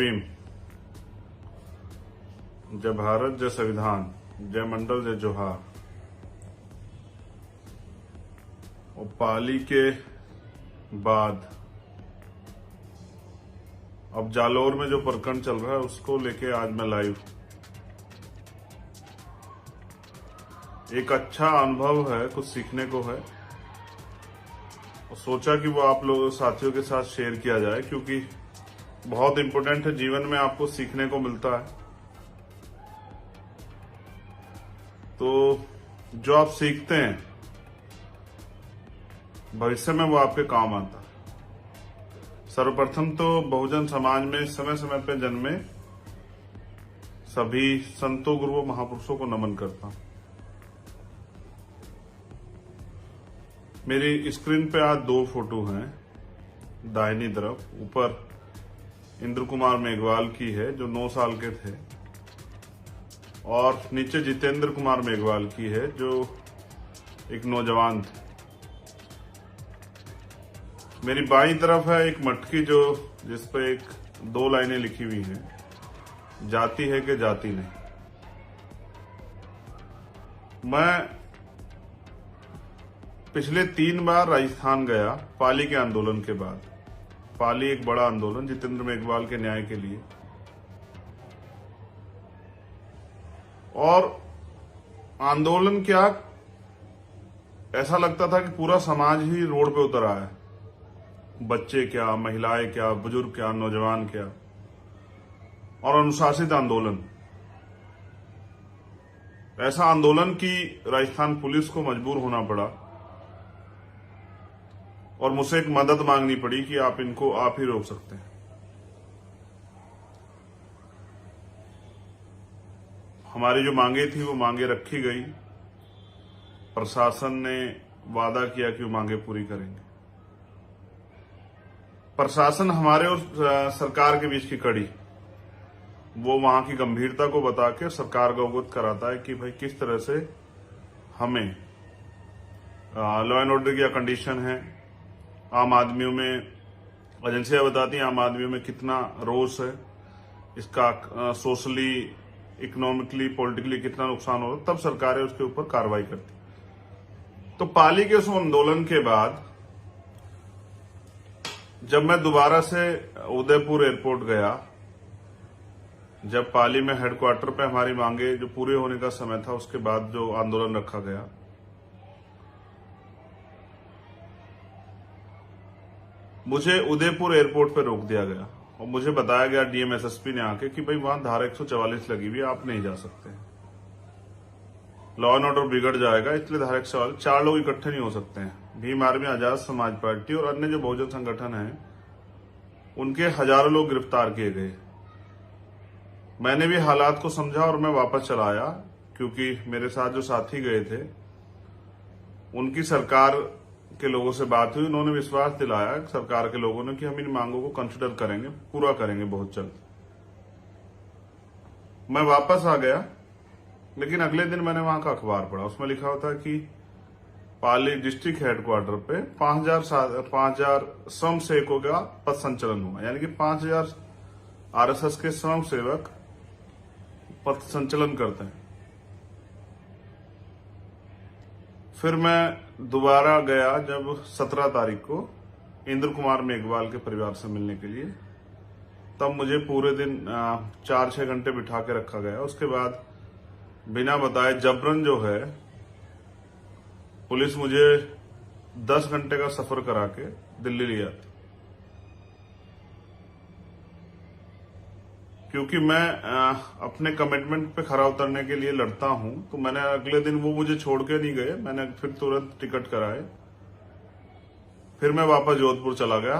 भीम। जय भारत, जय संविधान, जय मंडल, जय जोहार। और पाली के बाद अब जालौर में जो प्रकरण चल रहा है उसको लेके आज मैं लाइव। एक अच्छा अनुभव है, कुछ सीखने को है और सोचा कि वो आप लोगों साथियों के साथ शेयर किया जाए, क्योंकि बहुत इंपॉर्टेंट है। जीवन में आपको सीखने को मिलता है तो जो आप सीखते हैं भविष्य में वो आपके काम आता है। सर्वप्रथम तो बहुजन समाज में समय समय पर जन्मे सभी संतों, गुरुओं, महापुरुषों को नमन करता हूं। मेरी स्क्रीन पे आज दो फोटो हैं। दाहिनी तरफ ऊपर इंद्र कुमार मेघवाल की है जो 9 साल के थे, और नीचे जितेंद्र कुमार मेघवाल की है जो एक नौजवान थे। मेरी बाईं तरफ है एक मटकी जो जिस पे एक 2 लाइनें लिखी हुई हैं, जाति है कि जाति नहीं। मैं पिछले 3 बार राजस्थान गया पाली के आंदोलन के बाद। पाली एक बड़ा आंदोलन जितेंद्र मेघवाल के न्याय के लिए, और आंदोलन क्या, ऐसा लगता था कि पूरा समाज ही रोड पे उतर आया है। बच्चे क्या, महिलाएं क्या, बुजुर्ग क्या, नौजवान क्या, और अनुशासित आंदोलन। ऐसा आंदोलन कि राजस्थान पुलिस को मजबूर होना पड़ा और मुझसे एक मदद मांगनी पड़ी कि आप इनको आप ही रोक सकते हैं। हमारी जो मांगे थी वो मांगे रखी गई। प्रशासन ने वादा किया कि वो मांगे पूरी करेंगे। प्रशासन हमारे और सरकार के बीच की कड़ी, वो वहां की गंभीरता को बता के सरकार को अवगत कराता है कि भाई किस तरह से हमें लॉ एंड ऑर्डर की कंडीशन है। आम आदमियों में, एजेंसियां बताती हैं आम आदमियों में कितना रोष है, इसका सोशली, इकोनॉमिकली, पॉलिटिकली कितना नुकसान हो रहा, तब सरकारें उसके ऊपर कार्रवाई करती। तो पाली के उस आंदोलन के बाद जब मैं दोबारा से उदयपुर एयरपोर्ट गया, जब पाली में हेडक्वार्टर पे हमारी मांगे जो पूरे होने का समय था, उसके बाद जो आंदोलन रखा गया, मुझे उदयपुर एयरपोर्ट पे रोक दिया गया और मुझे बताया गया डीएम एसएसपी ने आके कि भाई वहां धारा 144 लगी हुई है, आप नहीं जा सकते, लॉ एंड ऑर्डर बिगड़ जाएगा, इसलिए धारा 144, 4 लोग इकट्ठे नहीं हो सकते हैं। भीम आर्मी, आजाद समाज पार्टी और अन्य जो बहुजन संगठन हैं उनके हजारों लोग गिरफ्तार किए गए। मैंने भी हालात को समझा और मैं वापस चला आया, क्योंकि मेरे साथ जो साथी गए थे उनकी सरकार के लोगों से बात हुई, उन्होंने विश्वास दिलाया सरकार के लोगों ने कि हम इन मांगों को कंसिडर करेंगे, पूरा करेंगे बहुत जल्द। मैं वापस आ गया, लेकिन अगले दिन मैंने वहां का अखबार पढ़ा, उसमें लिखा होता कि पाली डिस्ट्रिक्ट हेडक्वार्टर पे 5000 स्वयं सेवकों का पथ संचलन हुआ, यानी कि 5000 आरएसएस के स्वयं सेवक पथ संचलन करते हैं। फिर मैं दोबारा गया जब 17 तारीख को इंद्र कुमार मेघवाल के परिवार से मिलने के लिए, तब मुझे पूरे दिन 4-6 घंटे बिठा के रखा गया। उसके बाद बिना बताए जबरन जो है पुलिस मुझे 10 घंटे का सफर करा के दिल्ली ले आती, क्योंकि मैं अपने कमिटमेंट पे खरा उतरने के लिए लड़ता हूं। तो मैंने अगले दिन, वो मुझे छोड़ के नहीं गए, मैंने फिर तुरंत टिकट कराए, फिर मैं वापस जोधपुर चला गया।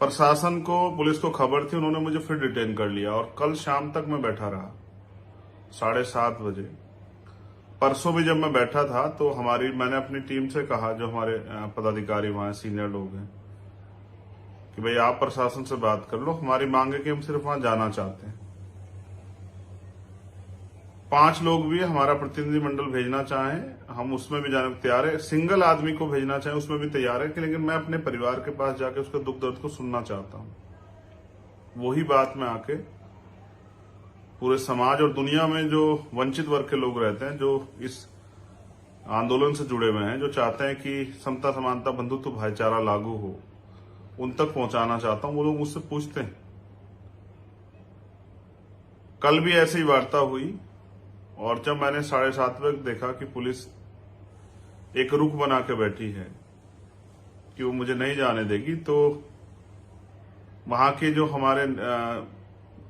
प्रशासन को, पुलिस को खबर थी, उन्होंने मुझे फिर डिटेन कर लिया और कल शाम तक मैं बैठा रहा 7:30 बजे। परसों भी जब मैं बैठा था तो मैंने अपनी टीम से कहा, जो हमारे पदाधिकारी वहां सीनियर लोग हैं, कि भाई आप प्रशासन से बात कर लो, हमारी मांग है कि हम सिर्फ वहां जाना चाहते हैं। 5 लोग भी हमारा प्रतिनिधि मंडल भेजना चाहें, हम उसमें भी जाने को तैयार है। सिंगल आदमी को भेजना चाहें उसमें भी तैयार है, लेकिन मैं अपने परिवार के पास जाके उसके दुख दर्द को सुनना चाहता हूं। वही बात में आके पूरे समाज और दुनिया में जो वंचित वर्ग के लोग रहते हैं, जो इस आंदोलन से जुड़े हुए हैं, जो चाहते हैं कि समता, समानता, बंधुत्व, भाईचारा लागू हो, उन तक पहुंचाना चाहता हूं। वो लोग मुझसे पूछते हैं। कल भी ऐसी ही वार्ता हुई और जब मैंने 7:30 बजे देखा कि पुलिस एक रुख बना के बैठी है कि वो मुझे नहीं जाने देगी, तो वहां के जो हमारे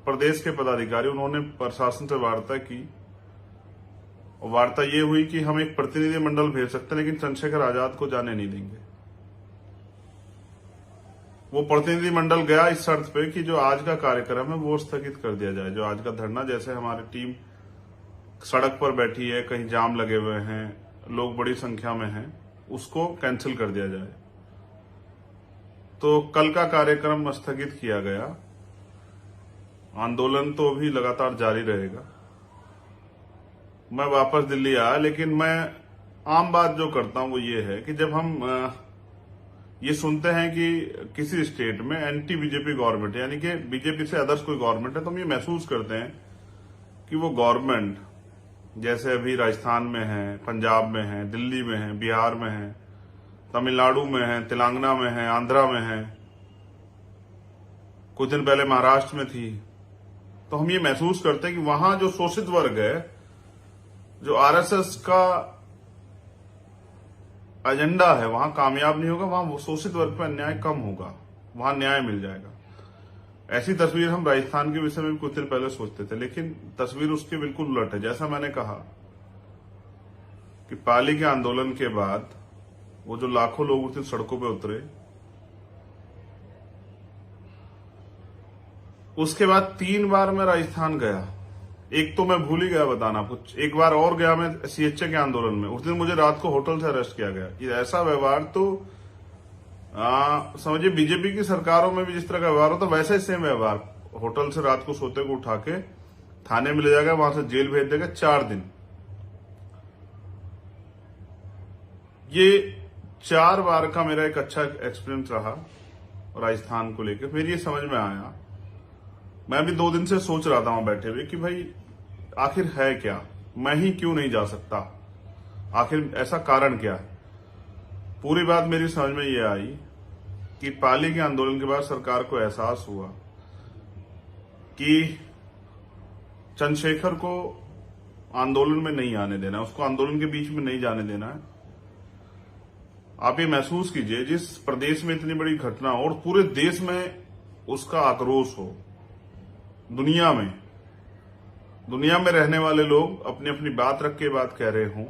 प्रदेश के पदाधिकारी, उन्होंने प्रशासन से वार्ता की। और वार्ता ये हुई कि हम एक प्रतिनिधि मंडल भेज सकते हैं, लेकिन चंद्रशेखर आजाद को जाने नहीं देंगे। वो प्रतिनिधि मंडल गया इस शर्त पे कि जो आज का कार्यक्रम है वो स्थगित कर दिया जाए। जो आज का धरना, जैसे हमारी टीम सड़क पर बैठी है, कहीं जाम लगे हुए हैं, लोग बड़ी संख्या में हैं, उसको कैंसिल कर दिया जाए। तो कल का कार्यक्रम स्थगित किया गया। आंदोलन तो अभी लगातार जारी रहेगा। मैं वापस दिल्ली आया, लेकिन मैं आम बात जो करता हूं वो ये है कि जब हम ये सुनते हैं कि किसी स्टेट में एंटी बीजेपी गवर्नमेंट, यानी कि बीजेपी से अदर्स कोई गवर्नमेंट है, तो हम ये महसूस करते हैं कि वो गवर्नमेंट जैसे अभी राजस्थान में है, पंजाब में है, दिल्ली में है, बिहार में है, तमिलनाडु में है, तेलंगाना में है, आंध्रा में है, कुछ दिन पहले महाराष्ट्र में थी। तो हम ये महसूस करते हैं कि वहां जो शोषित वर्ग है, जो आरएसएस का एजेंडा है, वहां कामयाब नहीं होगा। वहां शोषित वर्ग पर अन्याय कम होगा, वहां न्याय मिल जाएगा। ऐसी तस्वीर हम राजस्थान के विषय में भी कुछ दिन पहले सोचते थे, लेकिन तस्वीर उसकी बिल्कुल उलट है। जैसा मैंने कहा कि पाली के आंदोलन के बाद वो जो लाखों लोग उस दिन सड़कों पे उतरे, उसके बाद 3 बार मैं राजस्थान गया। एक तो मैं भूल ही गया बताना कुछ, एक बार और गया मैं सीएचए के आंदोलन में। उस दिन मुझे रात को होटल से अरेस्ट किया गया। ये ऐसा व्यवहार तो समझिए बीजेपी की सरकारों में भी जिस तरह का व्यवहार होता, वैसे ही सेम व्यवहार। होटल से रात को सोते को उठा के थाने में ले जाएगा, वहां से जेल भेज देगा 4 दिन। ये 4 बार का मेरा एक अच्छा एक्सपीरियंस रहा राजस्थान को लेकर। फिर ये समझ में आया, मैं भी 2 दिन से सोच रहा था वहां बैठे हुए कि भाई आखिर है क्या, मैं ही क्यों नहीं जा सकता, आखिर ऐसा कारण क्या है। पूरी बात मेरी समझ में ये आई कि पाली के आंदोलन के बाद सरकार को एहसास हुआ कि चंद्रशेखर को आंदोलन में नहीं आने देना, उसको आंदोलन के बीच में नहीं जाने देना है। आप ये महसूस कीजिए, जिस प्रदेश में इतनी बड़ी घटना हो और पूरे देश में उसका आक्रोश हो, दुनिया में रहने वाले लोग अपनी अपनी बात रख के बात कह रहे हों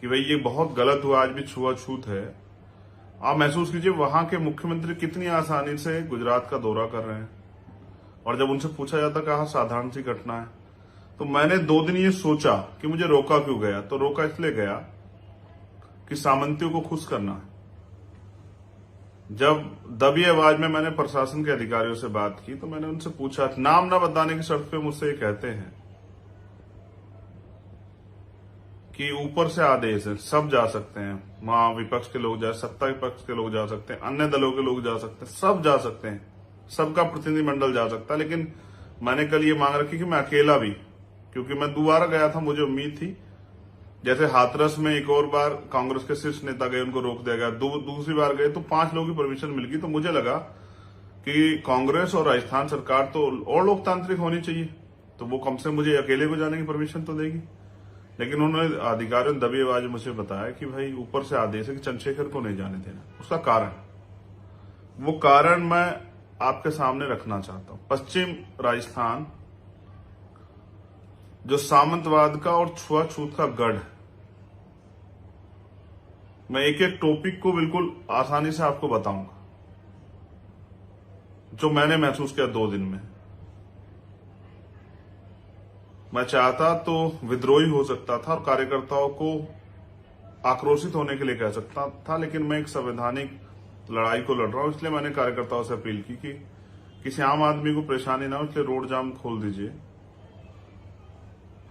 कि भाई ये बहुत गलत हुआ, आज भी छुआछूत है। आप महसूस कीजिए वहां के मुख्यमंत्री कितनी आसानी से गुजरात का दौरा कर रहे हैं, और जब उनसे पूछा जाता कहा साधारण सी घटना है। तो मैंने 2 दिन ये सोचा कि मुझे रोका क्यों गया, तो रोका इसलिए गया कि सामंतियों को खुश करना है। जब दबी आवाज में मैंने प्रशासन के अधिकारियों से बात की, तो मैंने उनसे पूछा, नाम ना बताने की शर्त पे मुझसे ये कहते हैं कि ऊपर से आदेश है, सब जा सकते हैं, वहां विपक्ष के लोग जा, सत्ता विपक्ष के लोग जा सकते हैं, अन्य दलों के लोग जा सकते हैं, सब जा सकते हैं, सबका प्रतिनिधिमंडल जा सकता है। लेकिन मैंने कल ये मांग रखी कि मैं अकेला भी, क्योंकि मैं दोबारा गया था, मुझे उम्मीद थी जैसे हाथरस में एक और बार कांग्रेस के शीर्ष नेता गए, उनको रोक दिया गया। दूसरी बार गए तो 5 लोगों की परमिशन मिल गई। तो मुझे लगा कि कांग्रेस और राजस्थान सरकार तो और लोकतांत्रिक होनी चाहिए, तो वो कम से कम मुझे अकेले को जाने की परमिशन तो देगी। लेकिन उन्होंने, अधिकारियों ने दबी आवाज में मुझे बताया कि भाई ऊपर से आदेश है कि चंद्रशेखर को नहीं जाने देना। उसका कारण, वो कारण मैं आपके सामने रखना चाहता हूं। पश्चिम राजस्थान जो सामंतवाद का और छुआछूत का गढ़, मैं एक एक टॉपिक को बिल्कुल आसानी से आपको बताऊंगा जो मैंने महसूस किया 2 दिन में। मैं चाहता तो विद्रोही हो सकता था और कार्यकर्ताओं को आक्रोशित होने के लिए कह सकता था, लेकिन मैं एक संवैधानिक लड़ाई को लड़ रहा हूं। इसलिए मैंने कार्यकर्ताओं से अपील की कि किसी आम आदमी को परेशानी ना हो, इसलिए रोड जाम खोल दीजिए,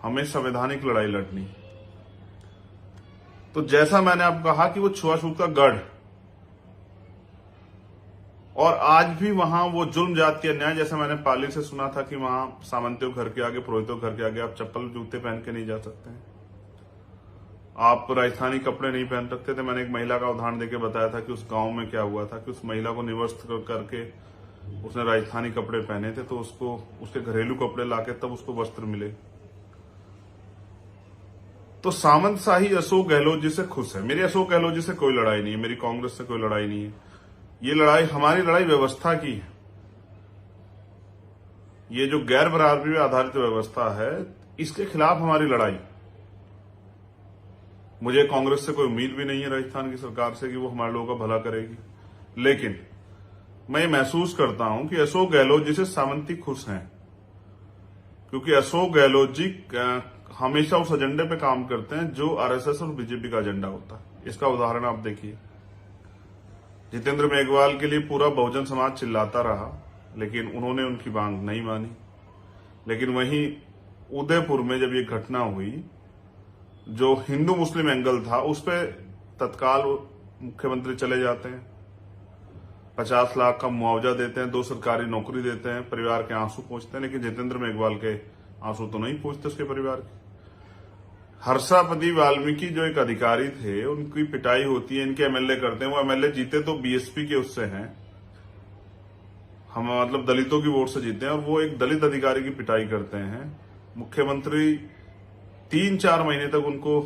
हमें संवैधानिक लड़ाई लड़नी। तो जैसा मैंने आपको कहा कि वो छुआछूत का गढ़, और आज भी वहां वो जुल्म जाति अन्याय, जैसे मैंने पाली से सुना था कि वहां सामंतियों घर के आगे, पुरोहितों घर के आगे आप चप्पल जूते पहन के नहीं जा सकते हैं, आप राजस्थानी कपड़े नहीं पहन सकते थे। मैंने एक महिला का उदाहरण देके बताया था कि उस गांव में क्या हुआ था कि उस महिला को निवस्त्र करके उसने राजस्थानी कपड़े पहने थे, तो उसको उसके घरेलू कपड़े लाके तब उसको वस्त्र मिले। तो सामंतशाही अशोक गहलोत जी से खुश है। मेरी अशोक गहलोत जी से कोई लड़ाई नहीं है, मेरी कांग्रेस से कोई लड़ाई नहीं है। ये लड़ाई, हमारी लड़ाई व्यवस्था की है। ये जो गैर बराबरी पर आधारित व्यवस्था है, इसके खिलाफ हमारी लड़ाई। मुझे कांग्रेस से कोई उम्मीद भी नहीं है, राजस्थान की सरकार से, कि वो हमारे लोगों का भला करेगी। लेकिन मैं महसूस करता हूं कि अशोक गहलोत जी से सामंती खुश हैं, क्योंकि अशोक गहलोत जी हमेशा उस एजेंडे पे काम करते हैं जो आरएसएस और बीजेपी का एजेंडा होता है। इसका उदाहरण आप देखिए, जितेंद्र मेघवाल के लिए पूरा बहुजन समाज चिल्लाता रहा, लेकिन उन्होंने उनकी मांग नहीं मानी। लेकिन वहीं उदयपुर में जब ये घटना हुई, जो हिंदू मुस्लिम एंगल था, उस पर तत्काल मुख्यमंत्री चले जाते हैं, 50 लाख का मुआवजा देते हैं, 2 सरकारी नौकरी देते हैं, परिवार के आंसू पोंछते हैं। लेकिन जितेंद्र मेघवाल के आंसू तो नहीं पोंछते उसके परिवार के। हर्षापति वाल्मीकि जो एक अधिकारी थे, उनकी पिटाई होती है, इनके एमएलए करते हैं। वो एमएलए जीते तो बीएसपी के उससे हैं, हम मतलब दलितों की वोट से जीते हैं, और वो एक दलित अधिकारी की पिटाई करते हैं। मुख्यमंत्री 3-4 महीने तक उनको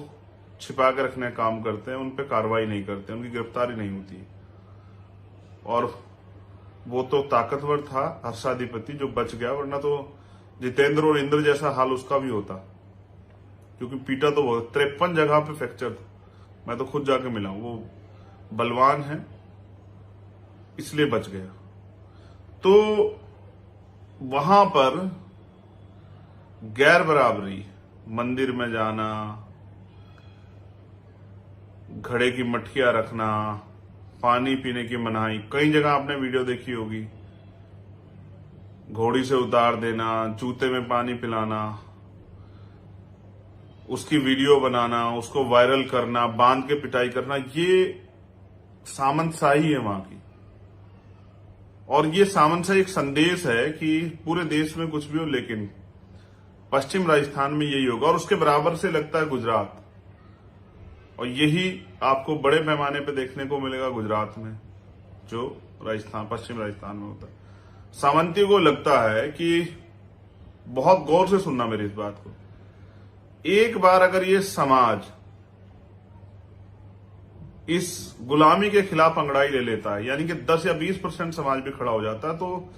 छिपा कर रखने का काम करते हैं, उन पर कार्रवाई नहीं करते, उनकी गिरफ्तारी नहीं होती। और वो तो ताकतवर था हर्षाधिपति जो बच गया, वरना तो जितेंद्र और इंद्र जैसा हाल उसका भी होता, क्योंकि पीटा तो बहुत, 53 जगह पे फ्रैक्चर था। मैं तो खुद जाके मिला हूं, वो बलवान है इसलिए बच गया। तो वहां पर गैर बराबरी, मंदिर में जाना, घड़े की मटकियां रखना, पानी पीने की मनाही, कई जगह आपने वीडियो देखी होगी, घोड़ी से उतार देना, जूते में पानी पिलाना, उसकी वीडियो बनाना, उसको वायरल करना, बांध के पिटाई करना, ये सामंतशाही है वहां की। और ये सामंतशाही एक संदेश है कि पूरे देश में कुछ भी हो, लेकिन पश्चिम राजस्थान में यही होगा। और उसके बराबर से लगता है गुजरात, और यही आपको बड़े पैमाने पे देखने को मिलेगा गुजरात में, जो राजस्थान, पश्चिम राजस्थान में होता है। सामंतियों को लगता है कि, बहुत गौर से सुनना मेरी इस बात को, एक बार अगर ये समाज इस गुलामी के खिलाफ अंगड़ाई ले लेता है, यानी कि 10 या 20% समाज भी खड़ा हो जाता है, तो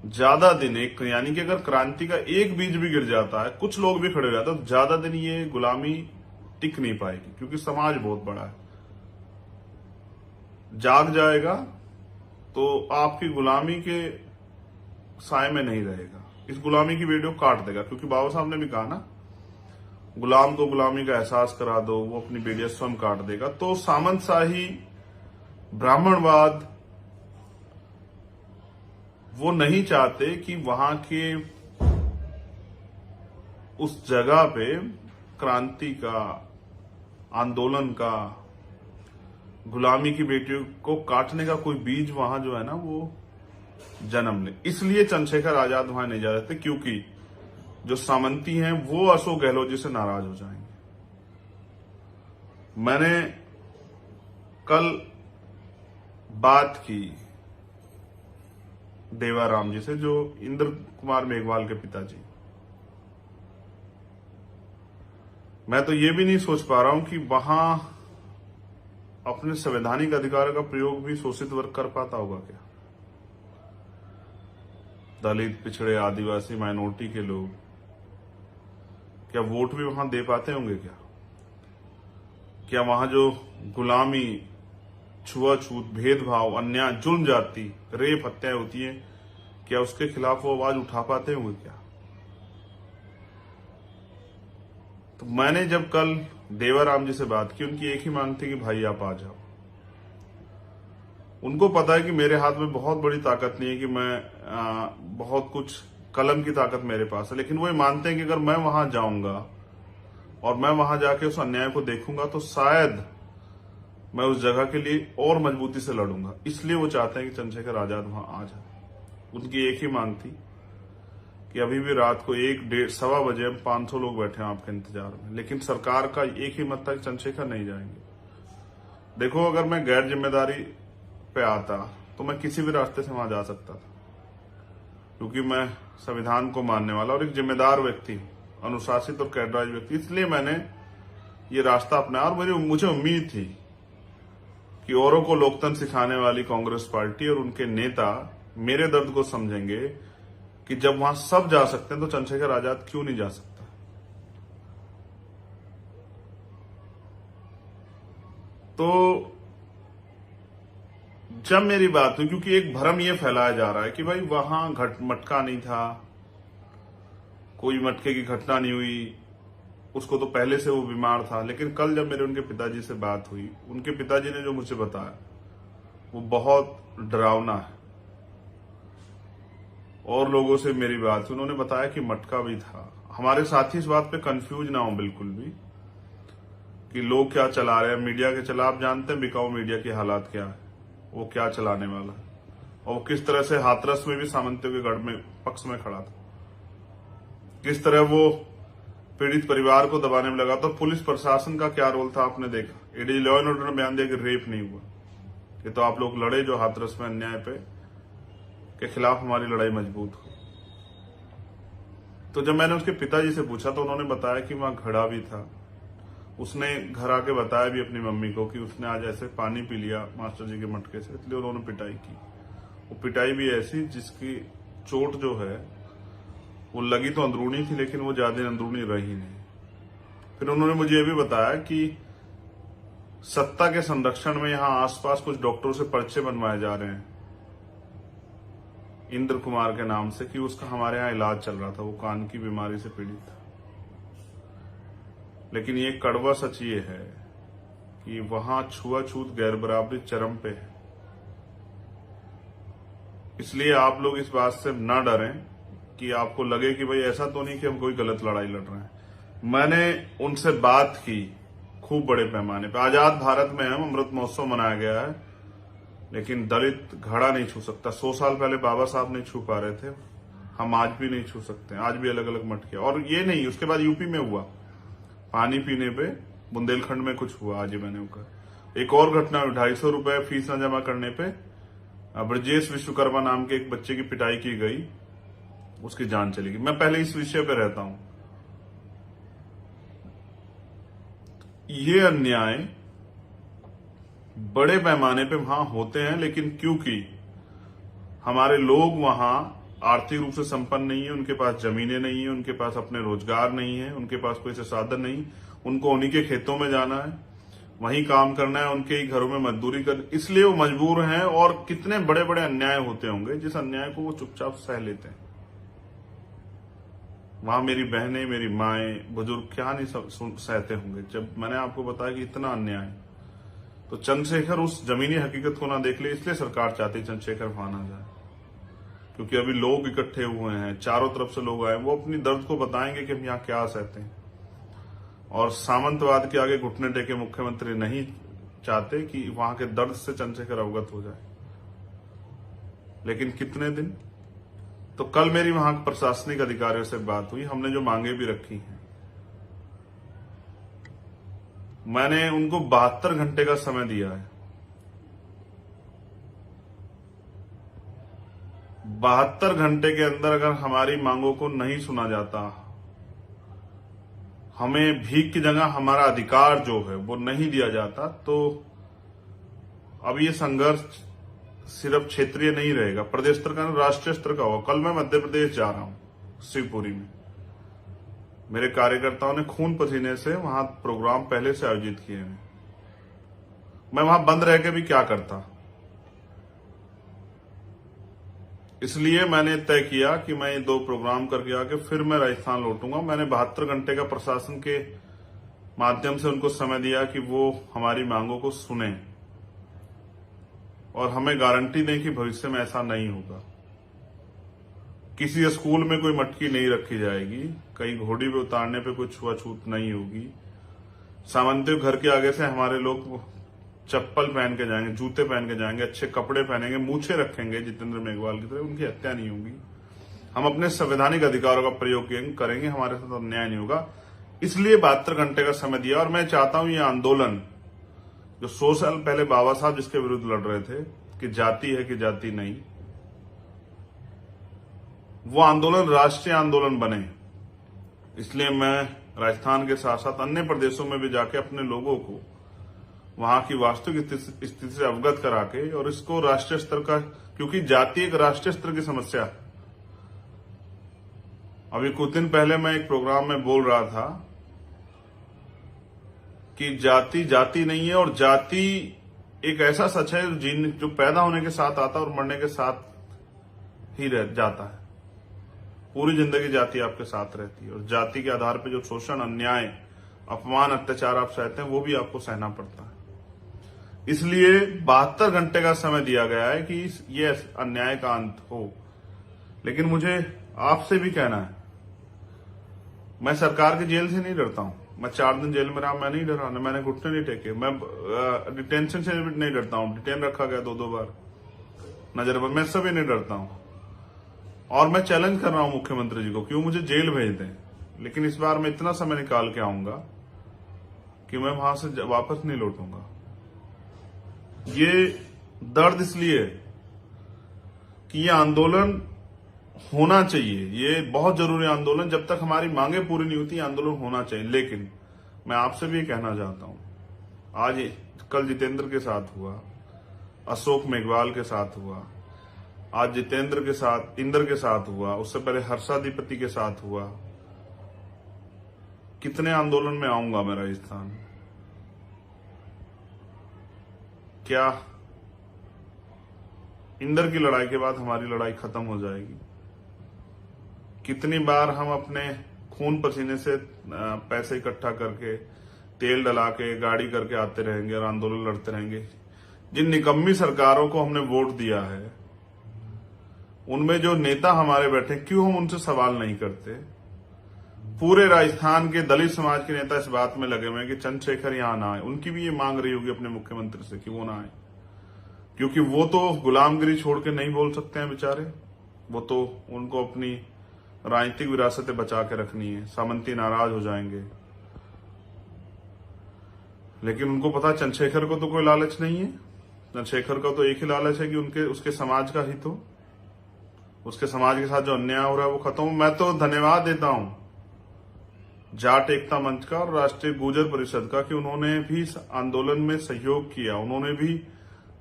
ज्यादा दिन, एक यानी कि अगर क्रांति का एक बीज भी गिर जाता है, कुछ लोग भी खड़े हो जाते हैं, तो ज्यादा दिन ये गुलामी टिक नहीं पाएगी, क्योंकि समाज बहुत बड़ा है। जाग जाएगा तो आपकी गुलामी के साए में नहीं रहेगा, इस गुलामी की वीडियो काट देगा। क्योंकि बाबा साहब ने भी कहा ना, गुलाम को गुलामी का एहसास करा दो, वो अपनी बेड़िया स्वयं काट देगा। तो सामंतशाही, ब्राह्मणवाद, वो नहीं चाहते कि वहां के उस जगह पे क्रांति का, आंदोलन का, गुलामी की बेटियों को काटने का कोई बीज वहां जो है ना वो जन्म ले। इसलिए चंद्रशेखर आजाद वहां नहीं जा रहे थे, क्योंकि जो सामंती हैं वो अशोक गहलोत जी से नाराज हो जाएंगे। मैंने कल बात की देवाराम जी से, जो इंद्र कुमार मेघवाल के पिताजी। मैं तो ये भी नहीं सोच पा रहा हूं कि वहां अपने संवैधानिक अधिकार का प्रयोग भी शोषित वर्ग कर पाता होगा क्या? दलित, पिछड़े, आदिवासी, माइनॉरिटी के लोग क्या वोट भी वहां दे पाते होंगे क्या? क्या वहां जो गुलामी, छुआछूत, भेदभाव, अन्याय, जुल्म जाति, रेप, हत्याएं होती हैं, क्या उसके खिलाफ वो आवाज उठा पाते होंगे क्या? तो मैंने जब कल देवाराम जी से बात की, उनकी एक ही मांग थी कि भाई आप आ जाओ। उनको पता है कि मेरे हाथ में बहुत बड़ी ताकत नहीं है, कि मैं बहुत कुछ, कलम की ताकत मेरे पास है, लेकिन वो ये मानते हैं कि अगर मैं वहां जाऊंगा और मैं वहां जाके उस अन्याय को देखूंगा, तो शायद मैं उस जगह के लिए और मजबूती से लड़ूंगा। इसलिए वो चाहते हैं कि चंद्रशेखर आजाद वहां आ जाए। उनकी एक ही मांग थी कि अभी भी रात को 1-1:15 हम 500 लोग बैठे हैं आपके इंतजार में, लेकिन सरकार का एक ही मत था कि चंद्रशेखर नहीं जाएंगे। देखो, अगर मैं गैर जिम्मेदारी पे आता तो मैं किसी भी रास्ते से वहां जा सकता था, क्योंकि मैं संविधान को मानने वाला और एक जिम्मेदार व्यक्ति, अनुशासित और कैडराइज व्यक्ति, इसलिए मैंने ये रास्ता अपनाया। और मुझे उम्मीद थी कि औरों को लोकतंत्र सिखाने वाली कांग्रेस पार्टी और उनके नेता मेरे दर्द को समझेंगे कि जब वहां सब जा सकते हैं तो चंद्रशेखर आजाद क्यों नहीं जा सकता। तो जब मेरी बात हुई, क्योंकि एक भ्रम ये फैलाया जा रहा है कि भाई वहां मटका नहीं था, कोई मटके की घटना नहीं हुई, उसको तो पहले से वो बीमार था। लेकिन कल जब मेरे उनके पिताजी से बात हुई, उनके पिताजी ने जो मुझे बताया वो बहुत डरावना है। और लोगों से मेरी बात हुई, उन्होंने बताया कि मटका भी था। हमारे साथी इस बात पे कंफ्यूज ना हो बिल्कुल भी कि लोग क्या चला रहे हैं, मीडिया के चला। आप जानते हैं बिकाऊ मीडिया की हालात क्या है, वो क्या चलाने वाला है, और वो किस तरह से हाथरस में भी सामंतियों के गढ़ में पक्ष में खड़ा था, किस तरह वो पीड़ित परिवार को दबाने में लगा। तो पुलिस प्रशासन का क्या रोल था आपने देखा। एडीजी लॉ एंड ऑर्डर ने बयान दिया कि रेप नहीं हुआ। ये तो आप लोग लड़े जो हाथरस में अन्याय पे के खिलाफ हमारी लड़ाई मजबूत हो। तो जब मैंने उसके पिताजी से पूछा तो उन्होंने बताया कि वहां घड़ा भी था। उसने घर आके बताया भी अपनी मम्मी को कि उसने आज ऐसे पानी पी लिया मास्टर जी के मटके से, इसलिए उन्होंने पिटाई की। वो पिटाई भी ऐसी जिसकी चोट जो है वो लगी तो अंदरूनी थी, लेकिन वो ज्यादा अंदरूनी रही नहीं। फिर उन्होंने मुझे ये भी बताया कि सत्ता के संरक्षण में यहां आसपास कुछ डॉक्टरों से पर्चे बनवाए जा रहे हैं इंद्र कुमार के नाम से, कि उसका हमारे यहां इलाज चल रहा था, वो कान की बीमारी से पीड़ित था। लेकिन ये कड़वा सच ये है कि वहां छुआछूत गैर बराबरी चरम पे है। इसलिए आप लोग इस बात से ना डरें कि आपको लगे कि भाई ऐसा तो नहीं कि हम कोई गलत लड़ाई लड़ रहे हैं। मैंने उनसे बात की खूब बड़े पैमाने पे। आजाद भारत में हम अमृत महोत्सव मनाया गया है, लेकिन दलित घड़ा नहीं छू सकता। 100 साल पहले बाबा साहब नहीं छू पा रहे थे, हम आज भी नहीं छू सकते। आज भी अलग अलग मटके। और ये नहीं, उसके बाद यूपी में हुआ पानी पीने पे, बुंदेलखंड में कुछ हुआ। आज ही मैंने कहा एक और घटना, 250 रुपए फीस न जमा करने पे ब्रजेश विश्वकर्मा नाम के एक बच्चे की पिटाई की गई, उसकी जान चली गई। मैं पहले इस विषय पे रहता हूं। ये अन्याय बड़े पैमाने पे वहां होते हैं, लेकिन क्योंकि हमारे लोग वहां आर्थिक रूप से संपन्न नहीं है, उनके पास जमीनें नहीं है, उनके पास अपने रोजगार नहीं है, उनके पास कोई ऐसे साधन नहीं, उनको उन्हीं के खेतों में जाना है, वहीं काम करना है, उनके ही घरों में मजदूरी कर, इसलिए वो मजबूर हैं। और कितने बड़े बड़े अन्याय होते होंगे जिस अन्याय को वो चुपचाप सह लेते हैं। वहां मेरी बहनें, मेरी माएं, बुजुर्ग क्या नहीं सहते होंगे जब मैंने आपको बताया कि इतना अन्याय। तो चंद्रशेखर उस जमीनी हकीकत को ना देख ले, इसलिए सरकार चाहती चंद्रशेखर वहां ना जाए, क्योंकि अभी लोग इकट्ठे हुए हैं, चारों तरफ से लोग आए, वो अपनी दर्द को बताएंगे कि हम यहाँ क्या सहते हैं। और सामंतवाद के आगे घुटने टेके मुख्यमंत्री नहीं चाहते कि वहां के दर्द से चंद्रशेखर अवगत हो जाए। लेकिन कितने दिन। तो कल मेरी वहां प्रशासनिक अधिकारियों से बात हुई, हमने जो मांगे भी रखी हैं, मैंने उनको 72 घंटे का समय दिया है। 72 घंटे के अंदर अगर हमारी मांगों को नहीं सुना जाता, हमें भीख की जगह हमारा अधिकार जो है वो नहीं दिया जाता, तो अब ये संघर्ष सिर्फ क्षेत्रीय नहीं रहेगा, प्रदेश स्तर का, राष्ट्रीय स्तर का होगा। कल मैं मध्य प्रदेश जा रहा हूं, शिवपुरी में। मेरे कार्यकर्ताओं ने खून पसीने से वहां प्रोग्राम पहले से आयोजित किए हैं। मैं वहां बंद रह के भी क्या करता, इसलिए मैंने तय किया कि मैं ये 2 प्रोग्राम करके आके फिर मैं राजस्थान लौटूंगा। मैंने 72 घंटे का प्रशासन के माध्यम से उनको समय दिया कि वो हमारी मांगों को सुने और हमें गारंटी दें कि भविष्य में ऐसा नहीं होगा। किसी स्कूल में कोई मटकी नहीं रखी जाएगी, कहीं घोड़ी पे उतारने पे कोई छुआछूत नहीं होगी, सामंतियों घर के आगे से हमारे लोग चप्पल पहन के जाएंगे, जूते पहन के जाएंगे, अच्छे कपड़े पहनेंगे, मूछे रखेंगे जितेंद्र मेघवाल की तरह, उनकी हत्या नहीं होगी। हम अपने संवैधानिक अधिकारों का प्रयोग करेंगे, हमारे साथ अन्याय नहीं होगा। इसलिए 72 घंटे का समय दिया। और मैं चाहता हूं ये आंदोलन जो 100 साल पहले बाबा साहब जिसके विरुद्ध लड़ रहे थे कि जाति है कि जाति नहीं, वो आंदोलन राष्ट्रीय आंदोलन बने। इसलिए मैं राजस्थान के साथ साथ अन्य प्रदेशों में भी जाके अपने लोगों को वहां की वास्तविक स्थिति से अवगत करा के और इसको राष्ट्रीय स्तर का, क्योंकि जाति एक राष्ट्रीय स्तर की समस्या है। अभी कुछ दिन पहले मैं एक प्रोग्राम में बोल रहा था कि जाति जाति नहीं है, और जाति एक ऐसा सच है जो पैदा होने के साथ आता है और मरने के साथ ही रह जाता है। पूरी जिंदगी जाति आपके साथ रहती है, और जाति के आधार पर जो शोषण, अन्याय, अपमान, अत्याचार आप सहते हैं वो भी आपको सहना पड़ता है। इसलिए 72 घंटे का समय दिया गया है कि ये अन्याय का अंत हो। लेकिन मुझे आपसे भी कहना है, मैं सरकार की जेल से नहीं डरता हूं। मैं 4 दिन जेल में रहा, मैं नहीं डरा, मैंने घुटने नहीं टेके। मैं डिटेंशन से भी नहीं डरता हूं, डिटेन रखा गया 2-2 बार नजर पर, मैं इससे भी नहीं डरता हूं। और मैं चैलेंज कर रहा हूं मुख्यमंत्री जी को कि वो मुझे जेल भेज दें, लेकिन इस बार मैं इतना समय निकाल के आऊंगा कि मैं वहां से वापस नहीं लौटूंगा। ये दर्द इसलिए कि ये आंदोलन होना चाहिए, ये बहुत जरूरी आंदोलन। जब तक हमारी मांगे पूरी नहीं होती आंदोलन होना चाहिए। लेकिन मैं आपसे भी कहना चाहता हूं, आज कल जितेंद्र के साथ हुआ, अशोक मेघवाल के साथ हुआ, आज जितेंद्र के साथ, इंद्र के साथ हुआ, उससे पहले हर्षाधिपति के साथ हुआ। कितने आंदोलन में आऊंगा मैं राजस्थान? क्या इंद्र की लड़ाई के बाद हमारी लड़ाई खत्म हो जाएगी? कितनी बार हम अपने खून पसीने से पैसे इकट्ठा करके, तेल डला के, गाड़ी करके आते रहेंगे और आंदोलन लड़ते रहेंगे? जिन निकम्मी सरकारों को हमने वोट दिया है, उनमें जो नेता हमारे बैठे, क्यों हम उनसे सवाल नहीं करते? पूरे राजस्थान के दलित समाज के नेता इस बात में लगे हुए हैं कि चंद्रशेखर यहां ना आए। उनकी भी ये मांग रही होगी अपने मुख्यमंत्री से कि वो ना आए, क्योंकि वो तो गुलामगिरी छोड़ के नहीं बोल सकते हैं बेचारे। वो तो, उनको अपनी राजनीतिक विरासतें बचा के रखनी है, सामंती नाराज हो जाएंगे। लेकिन उनको पता चंद्रशेखर को तो कोई लालच नहीं है। चंद्रशेखर का तो एक ही लालच है कि उसके समाज का हित हो, उसके समाज के साथ जो अन्याय हो रहा है वो खत्म हो। मैं तो धन्यवाद देता हूं जाट एकता मंच का और राष्ट्रीय गुर्जर परिषद का कि उन्होंने भी आंदोलन में सहयोग किया, उन्होंने भी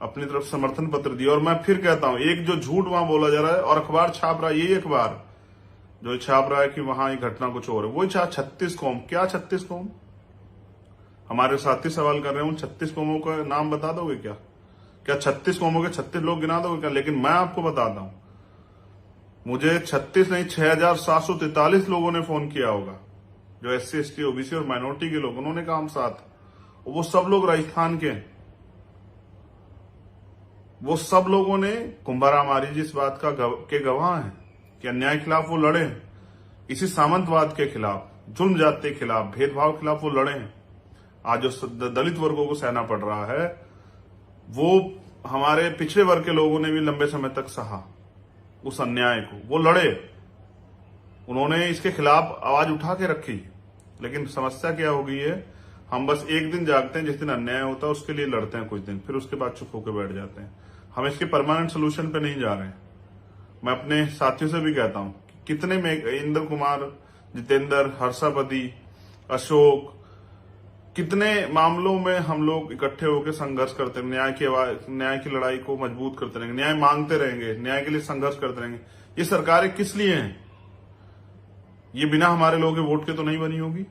अपनी तरफ समर्थन पत्र दिया। और मैं फिर कहता हूं, एक जो झूठ वहां बोला जा रहा है और अखबार छाप रहा है, यही अखबार जो छाप रहा है कि वहां ये घटना कुछ और है, वही 36 कौम। क्या 36 कौम? हमारे साथी सवाल कर रहे हैं, उन 36 कौमों का नाम बता दोगे क्या? क्या 36 कौमों के 36 लोग गिना दोगे क्या? लेकिन मैं आपको बताता हूं, मुझे 36 नहीं 6743 लोगों ने फोन किया होगा, जो SC, ST, OBC और माइनॉरिटी के लोग। उन्होंने कहा हम साथ, वो सब लोग राजस्थान के हैं। वो सब लोगों ने कुंभाराम आर्य जी इस बात के गवाह हैं कि अन्याय के खिलाफ वो लड़े हैं, इसी सामंतवाद के खिलाफ, जुल्म जाति के खिलाफ, भेदभाव के खिलाफ वो लड़े हैं। आज जो दलित वर्गों को सहना पड़ रहा है, वो हमारे पिछड़े वर्ग के लोगों ने भी लंबे समय तक सहा उस अन्याय को, वो लड़े, उन्होंने इसके खिलाफ आवाज उठा के रखी। लेकिन समस्या क्या हो गई है, हम बस एक दिन जागते हैं, जिस दिन अन्याय होता है उसके लिए लड़ते हैं कुछ दिन, फिर उसके बाद चुप होकर बैठ जाते हैं। हम इसके परमानेंट सोल्यूशन पे नहीं जा रहे हैं। मैं अपने साथियों से भी कहता हूं, कितने में इंद्र कुमार, जितेंद्र, हर्षापति, अशोक, कितने मामलों में हम लोग इकट्ठे होकर संघर्ष करते हैं, न्याय की लड़ाई को मजबूत करते रहेंगे, न्याय मांगते रहेंगे, न्याय के लिए संघर्ष करते रहेंगे। ये सरकारें किस लिए हैं? ये बिना हमारे लोगों के वोट के तो नहीं बनी होगी।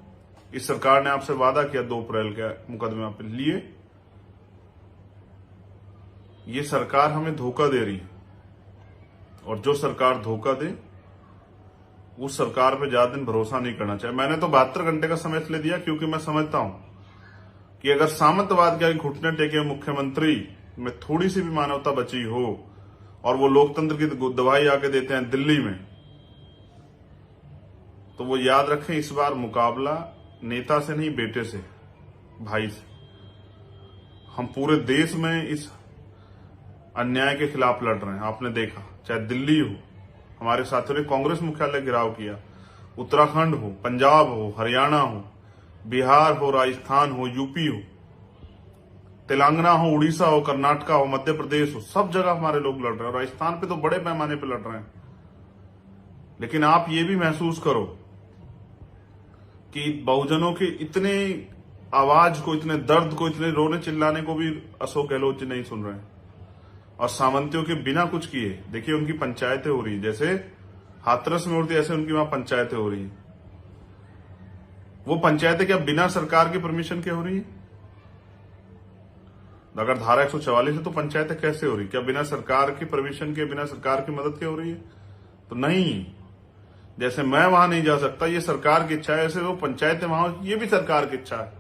इस सरकार ने आपसे वादा किया 2 अप्रैल के मुकदमे पे लिए। ये सरकार हमें धोखा दे रही है, और जो सरकार धोखा दे उस सरकार पे ज्यादा दिन भरोसा नहीं करना चाहिए। मैंने तो 72 घंटे का समय इसलिए दिया क्योंकि मैं समझता हूं कि अगर सामंतवाद के घुटने टेके मुख्यमंत्री में थोड़ी सी भी मानवता बची हो और वो लोकतंत्र की दवाई आके देते हैं दिल्ली में, तो वो याद रखें, इस बार मुकाबला नेता से नहीं, बेटे से, भाई से। हम पूरे देश में इस अन्याय के खिलाफ लड़ रहे हैं। आपने देखा, चाहे दिल्ली हो, हमारे साथियों ने कांग्रेस मुख्यालय घेराव किया, उत्तराखंड हो, पंजाब हो, हरियाणा हो, बिहार हो, राजस्थान हो, यूपी हो, तेलंगाना हो, उड़ीसा हो, कर्नाटका हो, मध्य प्रदेश हो, सब जगह हमारे लोग लड़ रहे हैं। राजस्थान पे तो बड़े पैमाने पे लड़ रहे हैं। लेकिन आप ये भी महसूस करो कि बहुजनों के इतने आवाज को, इतने दर्द को, इतने रोने चिल्लाने को भी अशोक गहलोत जी नहीं सुन रहे हैं। और सामंतियों के बिना कुछ किए देखिए उनकी पंचायतें हो रही है, जैसे हाथरस में होती है ऐसे उनकी वहां पंचायतें हो रही है। वो पंचायतें क्या बिना सरकार की परमिशन के हो रही है? अगर धारा 144 है तो पंचायतें कैसे हो रही? क्या बिना सरकार की परमिशन के, बिना सरकार की मदद के हो रही है? तो नहीं। जैसे मैं वहां नहीं जा सकता, ये सरकार की इच्छा है, ऐसे वो पंचायतें वहां, ये भी सरकार की इच्छा है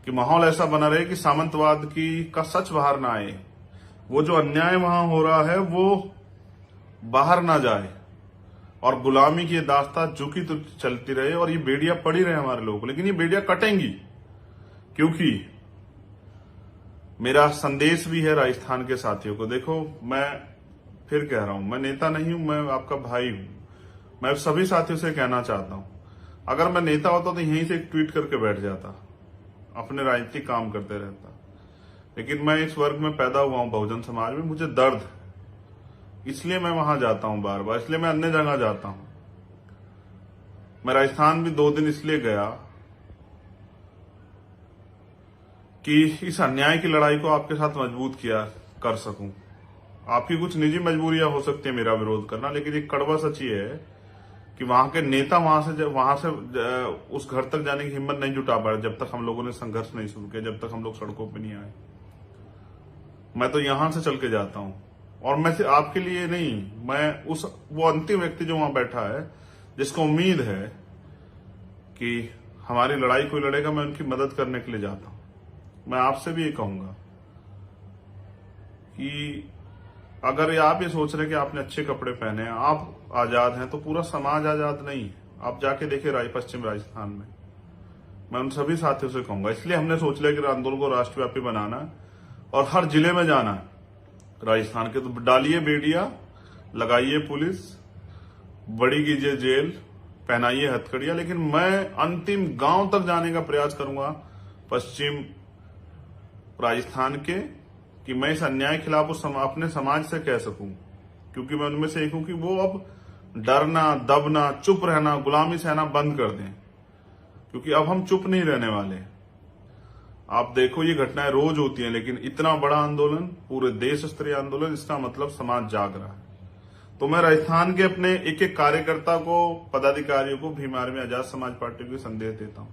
कि माहौल ऐसा बना रहे कि सामंतवाद का सच बाहर ना आए, वो जो अन्याय वहां हो रहा है वो बाहर ना जाए, और गुलामी की दास्तां झुकी तो चलती रहे, और ये बेड़ियां पड़ी रहे हमारे लोगों को। लेकिन ये बेड़ियां कटेंगी, क्योंकि मेरा संदेश भी है राजस्थान के साथियों को। देखो, मैं फिर कह रहा हूं, मैं नेता नहीं हूं, मैं आपका भाई हूं। मैं सभी साथियों से कहना चाहता हूं, अगर मैं नेता होता तो यहीं से एक ट्वीट करके बैठ जाता, अपने राजनीतिक काम करते रहता। लेकिन मैं इस वर्ग में पैदा हुआ हूं, बहुजन समाज में, मुझे दर्द है, इसलिए मैं वहां जाता हूं बार बार, इसलिए मैं अन्य जगह जाता हूं। मैं राजस्थान भी 2 दिन इसलिए गया कि इस अन्याय की लड़ाई को आपके साथ मजबूत कर सकूं। आपकी कुछ निजी मजबूरियां हो सकती है मेरा विरोध करना, लेकिन एक कड़वा सच ये है कि वहां के नेता वहां से उस घर तक जाने की हिम्मत नहीं जुटा पाए जब तक हम लोगों ने संघर्ष नहीं शुरू किया, जब तक हम लोग सड़कों पे नहीं आए। मैं तो यहां से चल के जाता हूं, और मैं सिर्फ आपके लिए नहीं, मैं वो अंतिम व्यक्ति जो वहां बैठा है, जिसको उम्मीद है कि हमारी लड़ाई कोई लड़ेगा, मैं उनकी मदद करने के लिए जाता हूं। मैं आपसे भी ये कहूंगा कि अगर आप ये सोच रहे हैं कि आपने अच्छे कपड़े पहने हैं, आप आजाद हैं, तो पूरा समाज आजाद नहीं है। आप जाके देखिए पश्चिम राजस्थान में। मैं उन सभी साथियों से कहूंगा, इसलिए हमने सोच लिया कि आंदोलन को राष्ट्रव्यापी बनाना है और हर जिले में जाना है राजस्थान के। तो डालिए बेड़ियां, लगाइए पुलिस, बड़ी कीजिए जेल, पहनाइए हथकड़ियां, लेकिन मैं अंतिम गांव तक जाने का प्रयास करूंगा पश्चिम राजस्थान के, कि मैं इस अन्याय के खिलाफ अपने समाज से कह सकूं, क्योंकि मैं उनमें से एक हूं कि वो अब डरना, दबना, चुप रहना, गुलामी सहना बंद कर दें, क्योंकि अब हम चुप नहीं रहने वाले। आप देखो, ये घटनाएं रोज होती हैं, लेकिन इतना बड़ा आंदोलन, पूरे देश स्तरीय आंदोलन, इसका मतलब समाज जाग रहा है। तो मैं राजस्थान के अपने एक एक कार्यकर्ता को, पदाधिकारियों को, भीम आर्मी आजाद समाज पार्टी को संदेश देता हूं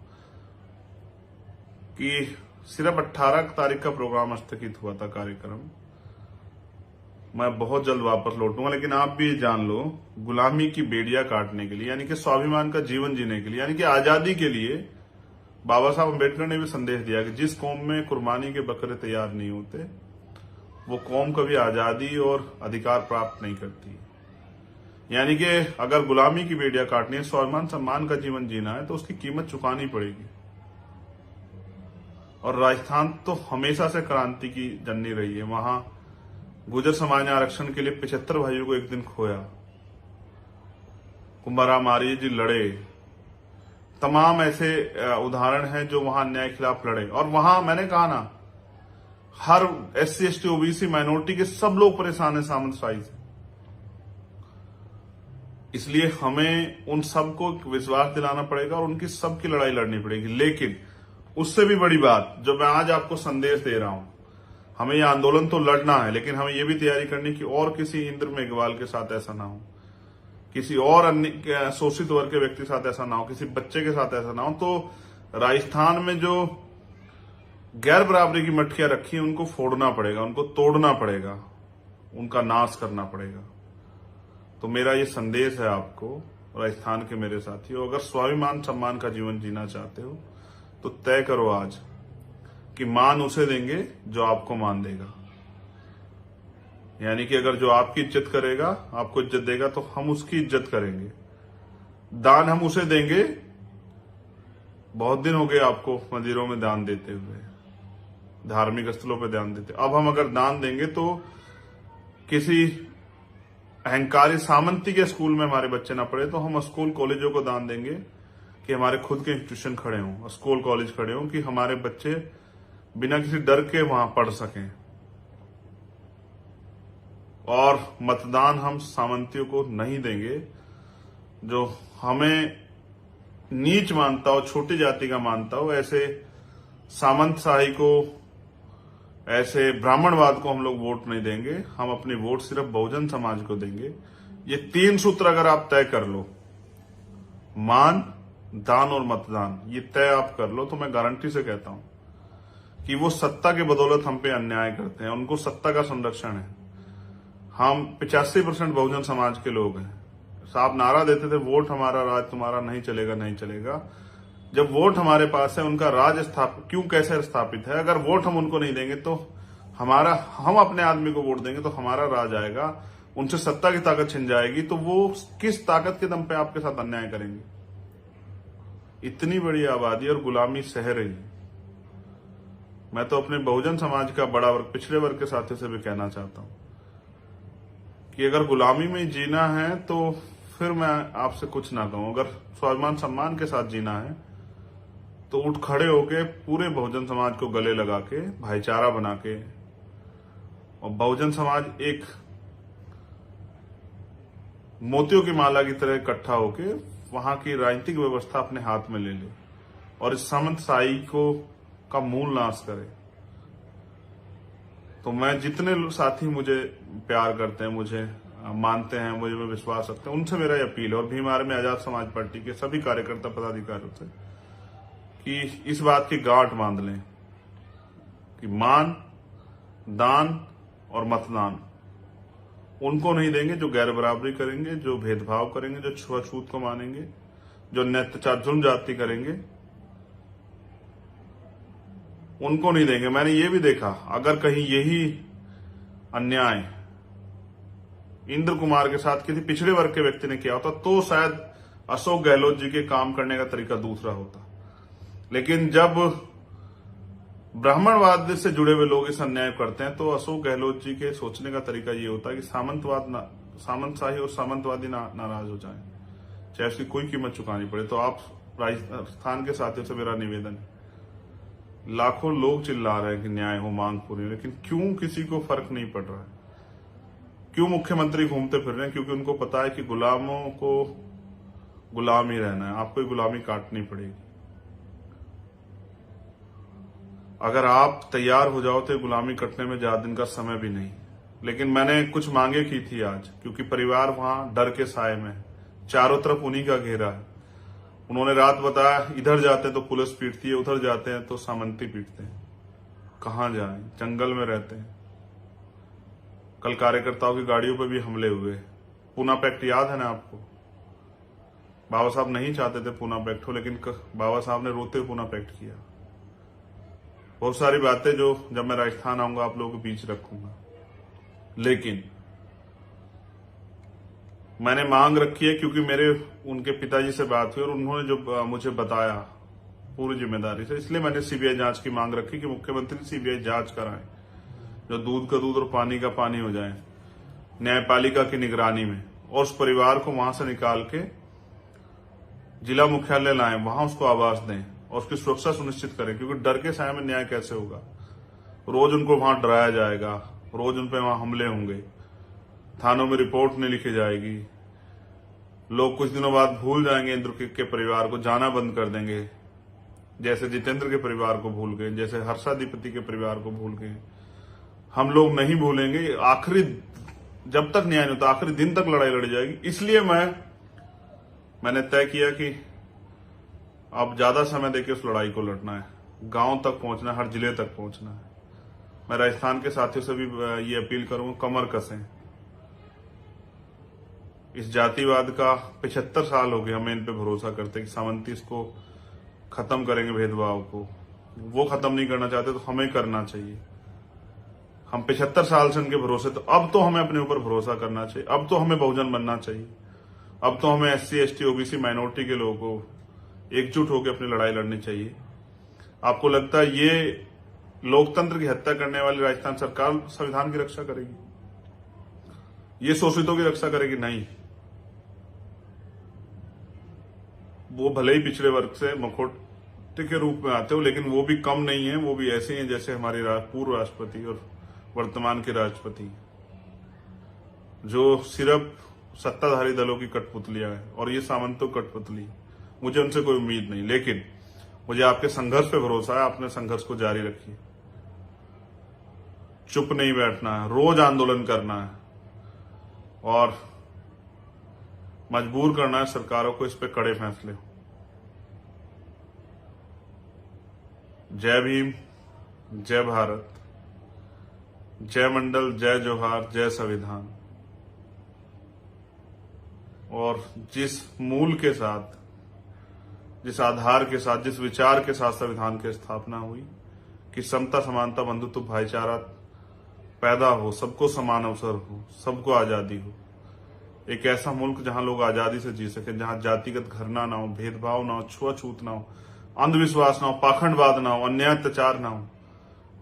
कि सिर्फ 18 तारीख का प्रोग्राम स्थगित हुआ था, कार्यक्रम। मैं बहुत जल्द वापस लौटूंगा, लेकिन आप भी जान लो, गुलामी की बेड़ियां काटने के लिए, यानी कि स्वाभिमान का जीवन जीने के लिए, यानी कि आजादी के लिए, बाबा साहब अम्बेडकर ने भी संदेश दिया कि जिस कौम में कुर्बानी के बकरे तैयार नहीं होते, वो कौम कभी आजादी और अधिकार प्राप्त नहीं करती। यानी कि अगर गुलामी की बेड़ियां काटनी है, स्वाभिमान सम्मान का जीवन जीना है, तो उसकी कीमत चुकानी पड़ेगी। और राजस्थान तो हमेशा से क्रांति की जननी रही है। वहां गुर्जर समाज ने आरक्षण के लिए 75 भाइयों को एक दिन खोया। कुंभाराम आर्य जी लड़े। तमाम ऐसे उदाहरण हैं जो वहां अन्याय के खिलाफ लड़े। और वहां मैंने कहा ना, हर SC ST OBC माइनॉरिटी के सब लोग परेशान हैं सामंतशाही से। इसलिए हमें उन सबको विश्वास दिलाना पड़ेगा और उनकी सबकी लड़ाई लड़नी पड़ेगी। लेकिन उससे भी बड़ी बात जो मैं आज आपको संदेश दे रहा हूं, हमें यह आंदोलन तो लड़ना है, लेकिन हमें यह भी तैयारी करनी कि और किसी इंद्र मेघवाल के साथ ऐसा ना हो, किसी और अन्य शोषित वर्ग के व्यक्ति के साथ ऐसा ना हो, किसी बच्चे के साथ ऐसा ना हो। तो राजस्थान में जो गैर बराबरी की मटकियां रखी हैं, उनको फोड़ना पड़ेगा, उनको तोड़ना पड़ेगा, उनका नाश करना पड़ेगा। तो मेरा ये संदेश है आपको, राजस्थान के मेरे साथियों, अगर स्वाभिमान सम्मान का जीवन जीना चाहते हो तो तय करो आज कि मान उसे देंगे जो आपको मान देगा। यानी कि अगर जो आपकी इज्जत करेगा, आपको इज्जत देगा, तो हम उसकी इज्जत करेंगे। दान हम उसे देंगे। बहुत दिन हो गए आपको मंदिरों में दान देते हुए, धार्मिक स्थलों पर ध्यान देते। अब हम अगर दान देंगे तो किसी अहंकारी सामंती के स्कूल में हमारे बच्चे ना पढ़े, तो हम स्कूल कॉलेजों को दान देंगे कि हमारे खुद के इंस्टीट्यूशन खड़े हों, स्कूल कॉलेज खड़े हों, कि हमारे बच्चे बिना किसी डर के वहां पढ़ सकें। और मतदान हम सामंतियों को नहीं देंगे, जो हमें नीच मानता हो, छोटी जाति का मानता हो, ऐसे सामंत शाही को, ऐसे ब्राह्मणवाद को हम लोग वोट नहीं देंगे। हम अपनी वोट सिर्फ बहुजन समाज को देंगे। ये 3 सूत्र अगर आप तय कर लो, मान, दान और मतदान, ये तय आप कर लो, तो मैं गारंटी से कहता हूं कि वो सत्ता के बदौलत हम पे अन्याय करते हैं, उनको सत्ता का संरक्षण है। हम 85% बहुजन समाज के लोग हैं। साहब नारा देते थे, वोट हमारा, राज तुम्हारा, नहीं चलेगा नहीं चलेगा। जब वोट हमारे पास है, उनका राज क्यों कैसे स्थापित है? अगर वोट हम उनको नहीं देंगे तो हम अपने आदमी को वोट देंगे तो हमारा राज आएगा, उनसे सत्ता की ताकत छिन जाएगी, तो वो किस ताकत के दम पे आपके साथ अन्याय करेंगे? इतनी बड़ी आबादी और गुलामी सह रही। मैं तो अपने बहुजन समाज का बड़ा वर्ग, पिछड़े वर्ग के साथियों से भी कहना चाहता हूं कि अगर गुलामी में जीना है तो फिर मैं आपसे कुछ ना कहूं। अगर स्वाभिमान सम्मान के साथ जीना है तो उठ खड़े होके पूरे बहुजन समाज को गले लगा के, भाईचारा बना के, और बहुजन समाज एक मोतियों की माला की तरह इकट्ठा होके वहां की राजनीतिक व्यवस्था अपने हाथ में ले ले और इस सामंतशाही का मूल नाश करे। तो मैं, जितने साथी मुझे प्यार करते हैं, मुझे मानते हैं, मुझे में विश्वास रखते हैं, उनसे मेरा ये अपील है, और भीम में आजाद समाज पार्टी के सभी कार्यकर्ता पदाधिकारियों से, कि इस बात की गांठ बांध लें कि मान, दान और मतदान उनको नहीं देंगे जो गैर बराबरी करेंगे, जो भेदभाव करेंगे, जो छुआछूत को मानेंगे, जो अत्याचार जुल्म जाति करेंगे, उनको नहीं देंगे। मैंने ये भी देखा, अगर कहीं यही अन्याय इंद्र कुमार के साथ किसी पिछड़े वर्ग के व्यक्ति ने किया होता तो शायद अशोक गहलोत जी के काम करने का तरीका दूसरा होता। लेकिन जब ब्राह्मणवाद से जुड़े हुए लोग इस अन्याय करते हैं तो अशोक गहलोत जी के सोचने का तरीका ये होता है कि सामंतशाही और सामंतवादी नाराज हो जाएं, चाहे उसकी कोई कीमत चुकानी पड़े। तो आप राजस्थान के साथियों से मेरा निवेदन है, लाखों लोग चिल्ला रहे हैं कि न्याय हो, मांग पूरी हो, लेकिन क्यों किसी को फर्क नहीं पड़ रहा है? क्यों मुख्यमंत्री घूमते फिर रहे हैं? क्योंकि उनको पता है कि गुलामों को गुलाम ही रहना है, आपको गुलामी काटनी पड़ेगी। अगर आप तैयार हो जाओ तो गुलामी कटने में ज्यादा दिन का समय भी नहीं। लेकिन मैंने कुछ मांगे की थी आज, क्योंकि परिवार वहां डर के साए में, चारों तरफ उन्हीं का घेरा है। उन्होंने रात बताया, इधर जाते तो पुलिस पीटती है, उधर जाते हैं तो सामंती पीटते हैं, कहां जाएं? जंगल में रहते हैं। कल कार्यकर्ताओं की गाड़ियों पर भी हमले हुए। पूना पैक्ट याद है ना आपको? बाबा साहब नहीं चाहते थे पूना पैक्ट हो, लेकिन बाबा साहब ने रोते हुए पूना पैक्ट किया। बहुत सारी बातें जो जब मैं राजस्थान आऊंगा आप लोगों के बीच रखूंगा। लेकिन मैंने मांग रखी है, क्योंकि मेरे उनके पिताजी से बात हुई और उन्होंने जो मुझे बताया पूरी जिम्मेदारी से, इसलिए मैंने सीबीआई जांच की मांग रखी कि मुख्यमंत्री सीबीआई जांच कराएं, जो दूध का दूध और पानी का पानी हो जाए, न्यायपालिका की निगरानी में, और उस परिवार को वहां से निकाल के जिला मुख्यालय लाएं, वहां उसको आवास दें और उसकी सुरक्षा सुनिश्चित करें। क्योंकि डर के साए में न्याय कैसे होगा? रोज उनको वहां डराया जाएगा, रोज उन पर वहां हमले होंगे, थानों में रिपोर्ट नहीं लिखी जाएगी, लोग कुछ दिनों बाद भूल जाएंगे इंद्र के परिवार को, जाना बंद कर देंगे, जैसे जितेंद्र के परिवार को भूल गए, जैसे हर्षाधिपति के परिवार को भूल गए। हम लोग नहीं भूलेंगे। आखिरी, जब तक न्याय नहीं होता, आखिरी दिन तक लड़ाई लड़ी जाएगी। इसलिए मैंने तय किया कि अब ज्यादा समय देके उस लड़ाई को लड़ना है, गांव तक पहुंचना है, हर जिले तक पहुंचना है। मैं राजस्थान के साथियों से भी ये अपील करूंगा, कमर कसें। इस जातिवाद का 75 साल हो गए हमें इन पे भरोसा करते कि सामंती इसको खत्म करेंगे, भेदभाव को। वो खत्म नहीं करना चाहते तो हमें करना चाहिए। हम 75 साल से उनके भरोसे, तो अब तो हमें अपने ऊपर भरोसा करना चाहिए। अब तो हमें बहुजन बनना चाहिए। अब तो हमें SC ST OBC माइनॉरिटी के लोगों को एकजुट होकर अपनी लड़ाई लड़नी चाहिए। आपको लगता है ये लोकतंत्र की हत्या करने वाली राजस्थान सरकार संविधान की रक्षा करेगी? ये शोषितों की रक्षा करेगी? नहीं। वो भले ही पिछड़े वर्ग से मखौटे के रूप में आते हो, लेकिन वो भी कम नहीं है। वो भी ऐसे हैं जैसे हमारे पूर्व राष्ट्रपति और वर्तमान के राष्ट्रपति, जो सिर्फ सत्ताधारी दलों की कठपुतलियां हैं। और ये सामंतों कठपुतली, मुझे उनसे कोई उम्मीद नहीं, लेकिन मुझे आपके संघर्ष पे भरोसा है। अपने संघर्ष को जारी रखिए, चुप नहीं बैठना है, रोज आंदोलन करना है और मजबूर करना है सरकारों को इस पे कड़े फैसले हो। जय भीम, जय भारत, जय मंडल, जय जोहार, जय संविधान। और जिस मूल के साथ, जिस आधार के साथ, जिस विचार के साथ संविधान की स्थापना हुई कि समता, समानता, बंधुत्व, भाईचारा पैदा हो, सबको समान अवसर हो, सबको आजादी हो, एक ऐसा मुल्क जहां लोग आजादी से जी सके, जहां जातिगत घृणा ना हो, भेदभाव ना हो, छुआछूत ना हो, अंधविश्वास ना हो, पाखंडवाद ना हो, अन्याय अत्याचार ना हो,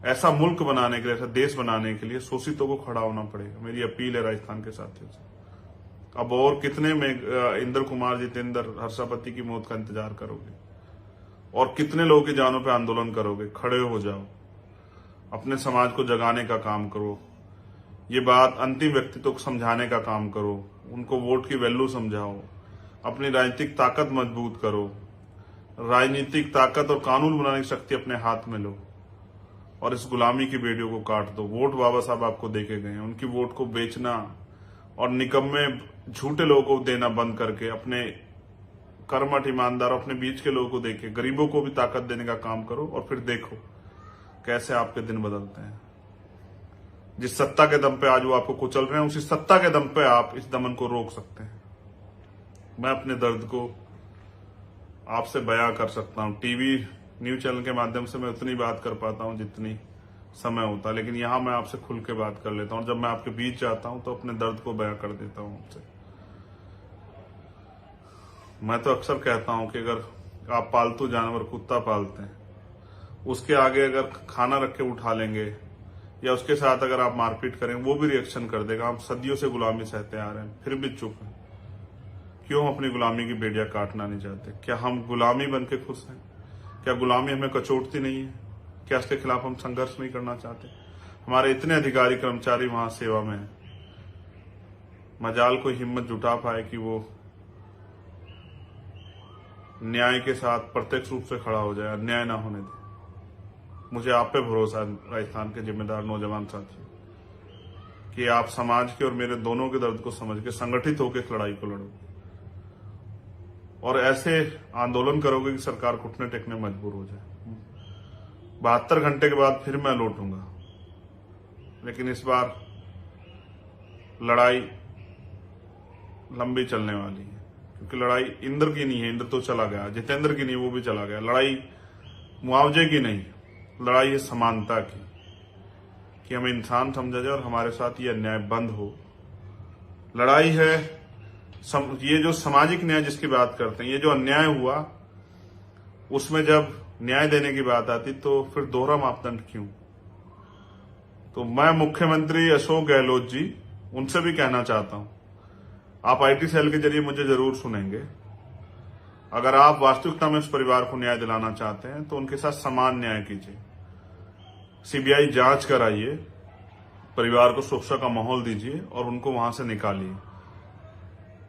ऐसा मुल्क बनाने के लिए, ऐसा देश बनाने के लिए शोषितों को खड़ा होना पड़ेगा। मेरी अपील है राजस्थान के साथियों से। अब और कितने में इंद्र कुमार, जितेंद्र, हर्षापति की मौत का इंतजार करोगे? और कितने लोगों की जानों पे आंदोलन करोगे? खड़े हो जाओ, अपने समाज को जगाने का काम करो। ये बात अंतिम व्यक्तित्व को समझाने का काम करो, उनको वोट की वैल्यू समझाओ, अपनी राजनीतिक ताकत मजबूत करो, राजनीतिक ताकत और कानून बनाने की शक्ति अपने हाथ में लो और इस गुलामी की बेड़ियों को काट दो। वोट बाबा साहब आपको देके गए हैं, उनकी वोट को बेचना और निकम्मे झूठे लोगों को देना बंद करके अपने कर्मठ ईमानदार, अपने बीच के लोगों को देके गरीबों को भी ताकत देने का काम करो और फिर देखो कैसे आपके दिन बदलते हैं। जिस सत्ता के दम पे आज वो आपको कुचल रहे हैं, उसी सत्ता के दम पे आप इस दमन को रोक सकते हैं। मैं अपने दर्द को आपसे बयां कर सकता हूं। टीवी न्यूज चैनल के माध्यम से मैं उतनी बात कर पाता हूं जितनी समय होता है, लेकिन यहां मैं आपसे खुल के बात कर लेता हूं। जब मैं आपके बीच जाता हूं तो अपने दर्द को बयां कर देता हूं आपसे। मैं तो अक्सर कहता हूं कि अगर आप पालतू जानवर कुत्ता पालते हैं, उसके आगे अगर खाना रख के उठा लेंगे या उसके साथ अगर आप मारपीट करें, वो भी रिएक्शन कर देगा। हम सदियों से गुलामी सहते आ रहे हैं, फिर भी चुप हैं। क्यों हम अपनी गुलामी की बेड़ियां काटना नहीं चाहते? क्या हम गुलामी बन के खुश हैं? क्या गुलामी हमें कचोटती नहीं है? क्या इसके खिलाफ हम संघर्ष नहीं करना चाहते? हमारे इतने अधिकारी कर्मचारी वहां सेवा में हैं, मजाल कोई हिम्मत जुटा पाए कि वो न्याय के साथ प्रत्यक्ष रूप से खड़ा हो जाए, अन्याय ना होने दे। मुझे आप पे भरोसा है राजस्थान के जिम्मेदार नौजवान साथियों, कि आप समाज के और मेरे दोनों के दर्द को समझ के संगठित होकर इस लड़ाई को लड़ोगे और ऐसे आंदोलन करोगे कि सरकार घुटने टेकने मजबूर हो जाए। 72 घंटे के बाद फिर मैं लौटूंगा, लेकिन इस बार लड़ाई लंबी चलने वाली है, क्योंकि लड़ाई इंद्र की नहीं है, इंद्र तो चला गया, जितेंद्र की नहीं, वो भी चला गया। लड़ाई मुआवजे की नहीं, लड़ाई है समानता की, कि हमें इंसान समझा जाए और हमारे साथ ये अन्याय बंद हो। लड़ाई है ये जो सामाजिक न्याय जिसकी बात करते हैं, ये जो अन्याय हुआ, उसमें जब न्याय देने की बात आती तो फिर दोहरा मापदंड क्यों? तो मैं मुख्यमंत्री अशोक गहलोत जी, उनसे भी कहना चाहता हूं, आप आईटी सेल के जरिए मुझे जरूर सुनेंगे। अगर आप वास्तविकता में उस परिवार को न्याय दिलाना चाहते हैं तो उनके साथ समान न्याय कीजिए, सीबीआई जांच कराइए, परिवार को सुरक्षा का माहौल दीजिए और उनको वहां से निकालिए।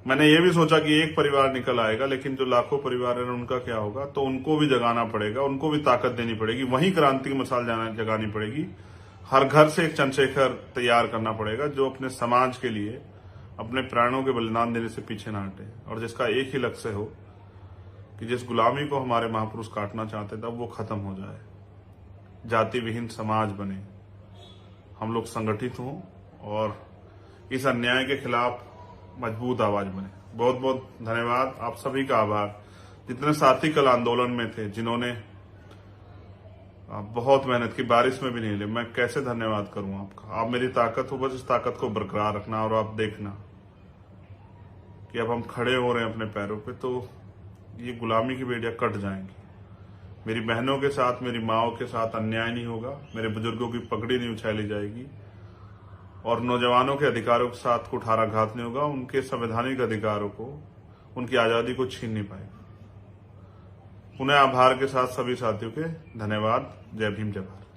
मैंने ये भी सोचा कि एक परिवार निकल आएगा, लेकिन जो लाखों परिवार हैं उनका क्या होगा? तो उनको भी जगाना पड़ेगा, उनको भी ताकत देनी पड़ेगी, वहीं क्रांति की मिसाल जगानी पड़ेगी। हर घर से एक चंद्रशेखर तैयार करना पड़ेगा, जो अपने समाज के लिए अपने प्राणों के बलिदान देने से पीछे ना हटे और जिसका एक ही लक्ष्य हो कि जिस गुलामी को हमारे महापुरुष काटना चाहते थे, अब वो खत्म हो जाए, जाति विहीन समाज बने, हम लोग संगठित हों और इस अन्याय के खिलाफ मजबूत आवाज बने। बहुत बहुत धन्यवाद, आप सभी का आभार, जितने साथी कल आंदोलन में थे, जिन्होंने बहुत मेहनत की, बारिश में भी नहीं ले। मैं कैसे धन्यवाद करूं आपका? आप मेरी ताकत हो, बस इस ताकत को बरकरार रखना और आप देखना कि अब हम खड़े हो रहे हैं अपने पैरों पे, तो ये गुलामी की बेड़ियां कट जाएंगी। मेरी बहनों के साथ, मेरी माओं के साथ अन्याय नहीं होगा, मेरे बुजुर्गों की पगड़ी नहीं उछाली जाएगी और नौजवानों के अधिकारों के साथ कुठाराघात नहीं होगा। उनके संवैधानिक अधिकारों को, उनकी आजादी को छीन नहीं पाएगा। पुनः आभार के साथ सभी साथियों के धन्यवाद। जय भीम, जय भारत।